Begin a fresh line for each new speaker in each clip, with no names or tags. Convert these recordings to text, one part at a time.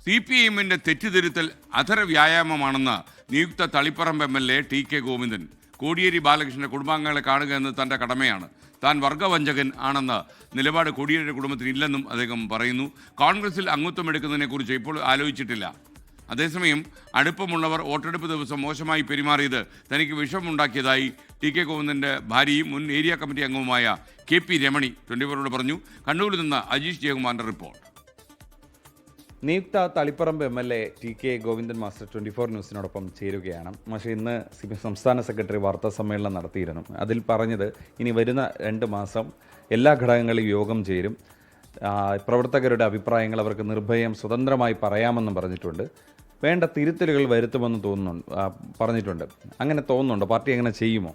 CPM-ന്റെ തെറ്റിദ്ധരുത്തൽ അധര വ്യായാമമാണെന്ന് നിയുക്ത Taliparamba MLA TK Govindan. Kodiyeri ബാലകൃഷ്ണന്റെ കുടുംബാംഗങ്ങളെ കാണുക എന്നത് തൻ്റെ കടമയാണ്. താൻ വർഗവഞ്ചകൻ ആണെന്ന് നിലപാട് കോടിയേരിയുടെ കുടുംബത്തിന് ഇല്ലെന്നും അദ്ദേഹം പറയുന്നു. കോൺഗ്രസിൽ അംഗത്വം എടുക്കുന്നതിനെക്കുറിച്ച് ഇപ്പോൾ ആലോചിച്ചിട്ടില്ല. അതേസമയം അടുപ്പമുള്ളവർ വോട്ടെടുപ്പ് ദിവസം മോശമായി പെരുമാറിയത് തനിക്ക് വിഷമമുണ്ടാക്കിയതായി TK ഗോവിന്ദൻ്റെ ഭാര്യയും മുൻ ഏരിയ കമ്മിറ്റി അംഗവുമായ KP രമണി 24 പറഞ്ഞു. കണ്ണൂരിൽ നിന്ന് അജീഷ് ജയകുമാറിൻ്റെ റിപ്പോർട്ട്.
നിയുക്ത Taliparamba MLA TK Govindan master 24 ന്യൂസിനോടൊപ്പം ചേരുകയാണ്. പക്ഷേ ഇന്ന് സംസ്ഥാന സെക്രട്ടറി വാർത്താ സമ്മേളനം നടത്തിയിരുന്നു. അതിൽ പറഞ്ഞത് ഇനി വരുന്ന 2 മാസം എല്ലാ ഘടകങ്ങളിലും യോഗം ചേരും, പ്രവർത്തകരുടെ അഭിപ്രായങ്ങൾ അവർക്ക് നിർഭയം സ്വതന്ത്രമായി പറയാമെന്നും പറഞ്ഞിട്ടുണ്ട്. വേണ്ട തിരുത്തലുകൾ വരുത്തുമെന്ന് പറഞ്ഞിട്ടുണ്ട്. അങ്ങനെ തോന്നുന്നുണ്ടോ? പാർട്ടി അങ്ങനെ ചെയ്യുമോ?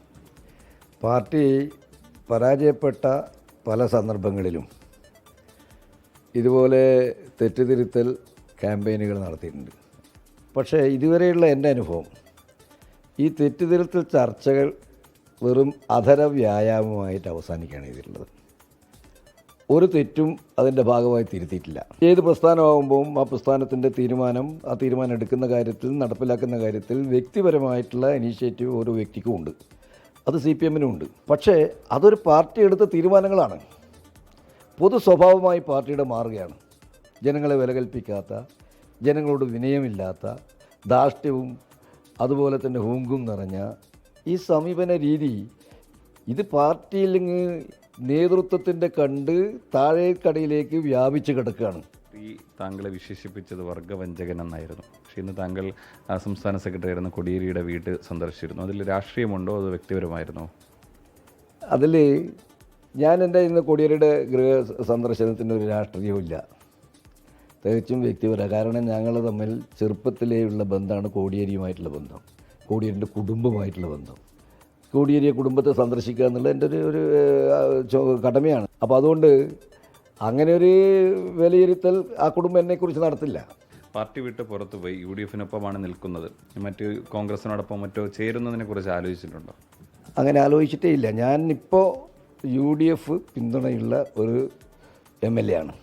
പാർട്ടി പരാജയപ്പെട്ട പല സന്ദർഭങ്ങളിലും ഇതുപോലെ തെറ്റുതിരുത്തൽ ക്യാമ്പയിനുകൾ നടത്തിയിട്ടുണ്ട്. പക്ഷേ ഇതുവരെയുള്ള എൻ്റെ അനുഭവം ഈ തെറ്റുതിരുത്തൽ ചർച്ചകൾ വെറും അധര വ്യായാമമായിട്ട് അവസാനിക്കുകയാണ് ചെയ്തിട്ടുള്ളത്. ഒരു തെറ്റും അതിൻ്റെ ഭാഗമായി തിരുത്തിയിട്ടില്ല. ഏത് പ്രസ്ഥാനമാകുമ്പോൾ ആ പ്രസ്ഥാനത്തിൻ്റെ ആ തീരുമാനം എടുക്കുന്ന കാര്യത്തിൽ, നടപ്പിലാക്കുന്ന കാര്യത്തിൽ വ്യക്തിപരമായിട്ടുള്ള ഇനീഷ്യേറ്റീവ് ഓരോ വ്യക്തിക്കും ഉണ്ട്. അത് CPM-നും ഉണ്ട്. പക്ഷേ അതൊരു പാർട്ടി എടുത്ത തീരുമാനങ്ങളാണ്. പൊതു സ്വഭാവമായി പാർട്ടിയുടെ മാറുകയാണ്. ജനങ്ങളെ വില കൽപ്പിക്കാത്ത, ജനങ്ങളോട് വിനയമില്ലാത്ത, ധാർഷ്ട്യവും അതുപോലെ തന്നെ ഹുങ്കും നിറഞ്ഞ ഈ സമീപന രീതി ഇത് പാർട്ടിയിൽ നേതൃത്വത്തിൻ്റെ കണ്ട് താഴേക്കടയിലേക്ക് വ്യാപിച്ചു കിടക്കുകയാണ്.
താങ്കളെ വിശേഷിപ്പിച്ചത് വർഗവഞ്ചകൻ എന്നായിരുന്നു. പക്ഷേ ഇന്ന് താങ്കൾ സംസ്ഥാന സെക്രട്ടറി ആയിരുന്ന കോടിയേരിയുടെ വീട് സന്ദർശിച്ചിരുന്നു. അതിൽ രാഷ്ട്രീയമുണ്ടോ അതോ വ്യക്തിപരമായിരുന്നോ?
അതിൽ ഞാൻ എൻ്റെ ഇന്ന് കോടിയേരിയുടെ ഗൃഹ സന്ദർശനത്തിന് ഒരു രാഷ്ട്രീയവുമില്ല, തികച്ചും വ്യക്തിപരമാണ്. കാരണം ഞങ്ങൾ തമ്മിൽ ചെറുപ്പത്തിലേയുള്ള ബന്ധമാണ് കോടിയേരിയുമായിട്ടുള്ള ബന്ധം, കോടിയേരിൻ്റെ കുടുംബമായിട്ടുള്ള ബന്ധം. കോടിയേരിയെ കുടുംബത്തെ സന്ദർശിക്കുക എന്നുള്ളത് എൻ്റെ ഒരു കടമയാണ്. അപ്പോൾ അതുകൊണ്ട് അങ്ങനെ ഒരു വിലയിരുത്തൽ ആ കുടുംബം എന്നെക്കുറിച്ച് നടത്തില്ല.
പാർട്ടി വിട്ട് പുറത്തു പോയി UDF-നൊപ്പമാണ് നിൽക്കുന്നത്. മറ്റ് കോൺഗ്രസിനോടൊപ്പം മറ്റോ ചേരുന്നതിനെ കുറിച്ച് ആലോചിച്ചിട്ടുണ്ടോ?
അങ്ങനെ ആലോചിച്ചിട്ടേ ഇല്ല. ഞാൻ ഇപ്പോൾ UDF പിന്തുണയുള്ള ഒരു MLA ആണ്.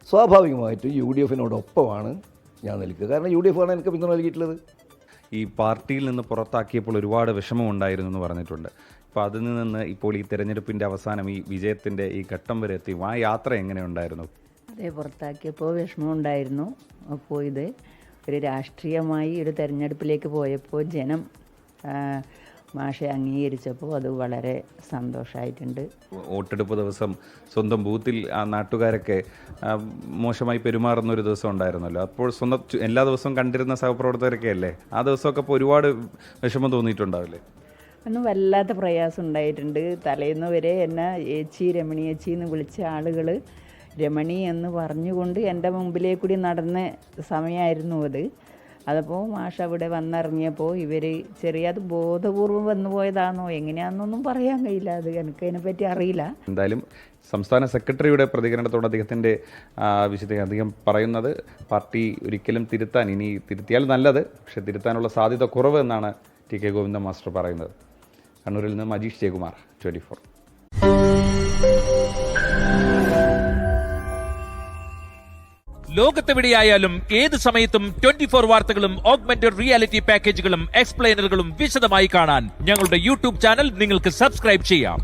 സ്വാഭാവികമായിട്ടും UDF-നോടൊപ്പമാണ് ഞാൻ നിൽക്കുക. കാരണം UDF ആണ് എനിക്ക് പിന്തുണ നൽകിയിട്ടുള്ളത്.
ഈ പാർട്ടിയിൽ നിന്ന് പുറത്താക്കിയപ്പോൾ ഒരുപാട് വിഷമം ഉണ്ടായിരുന്നു എന്ന് പറഞ്ഞിട്ടുണ്ട്. അപ്പോൾ അതിൽ നിന്ന് ഇപ്പോൾ ഈ തെരഞ്ഞെടുപ്പിൻ്റെ അവസാനം ഈ വിജയത്തിൻ്റെ ഈ ഘട്ടം വരെ എത്തി. ആ യാത്ര എങ്ങനെ ഉണ്ടായിരുന്നു?
അതെ, പുറത്താക്കിയപ്പോൾ വിഷമമുണ്ടായിരുന്നു. അപ്പോൾ ഇത് ഒരു രാഷ്ട്രീയമായി ഒരു തെരഞ്ഞെടുപ്പിലേക്ക് പോയപ്പോൾ ജനം മാഷെ അംഗീകരിച്ചപ്പോൾ അത് വളരെ സന്തോഷമായിട്ടുണ്ട്.
വോട്ടെടുപ്പ് ദിവസം സ്വന്തം ബൂത്തിൽ ആ നാട്ടുകാരൊക്കെ മോശമായി പെരുമാറുന്ന ഒരു ദിവസം ഉണ്ടായിരുന്നല്ലോ. അപ്പോൾ സ്വന്തം എല്ലാ ദിവസവും കണ്ടിരുന്ന സഹപ്രവർത്തകരൊക്കെ അല്ലേ, ആ ദിവസമൊക്കെ അപ്പോൾ ഒരുപാട് വിഷമം തോന്നിയിട്ടുണ്ടാവില്ലേ?
അന്ന് വല്ലാത്ത പ്രയാസം ഉണ്ടായിട്ടുണ്ട്. തലേന്ന് വരെ എന്നെ രമണി ചേച്ചി എന്ന് വിളിച്ച ആളുകൾ രമണി എന്ന് പറഞ്ഞുകൊണ്ട് എൻ്റെ മുമ്പിലേക്കൂടി നടന്ന സമയമായിരുന്നു അത്. അതപ്പോൾ മാഷ് അവിടെ വന്നിറങ്ങിയപ്പോൾ ഇവർ അത് ബോധപൂർവം വന്നു പോയതാണോ എങ്ങനെയാണെന്നൊന്നും പറയാൻ കഴിയില്ല. അത് എനിക്ക് അതിനെപ്പറ്റി അറിയില്ല.
എന്തായാലും സംസ്ഥാന സെക്രട്ടറിയുടെ പ്രതികരണത്തോട് അദ്ദേഹത്തിൻ്റെ അധികം പറയുന്നത് പാർട്ടി ഒരിക്കലും ഇനി തിരുത്തിയാൽ നല്ലത്, പക്ഷേ തിരുത്താനുള്ള സാധ്യത കുറവ് എന്നാണ് TK ഗോവിന്ദൻ മാസ്റ്റർ പറയുന്നത്. കണ്ണൂരിൽ നിന്ന് അജീഷ് ജയകുമാർ, 24.
ലോകത്തെവിടെയായാലും ഏത് സമയത്തും 24 വാർത്തകളും ഓഗ്മെന്റഡ് റിയാലിറ്റി പാക്കേജുകളും എക്സ്പ്ലെയിനറുകളും വിശദമായി കാണാൻ ഞങ്ങളുടെ YouTube ചാനൽ നിങ്ങൾക്ക് സബ്സ്ക്രൈബ് ചെയ്യാം.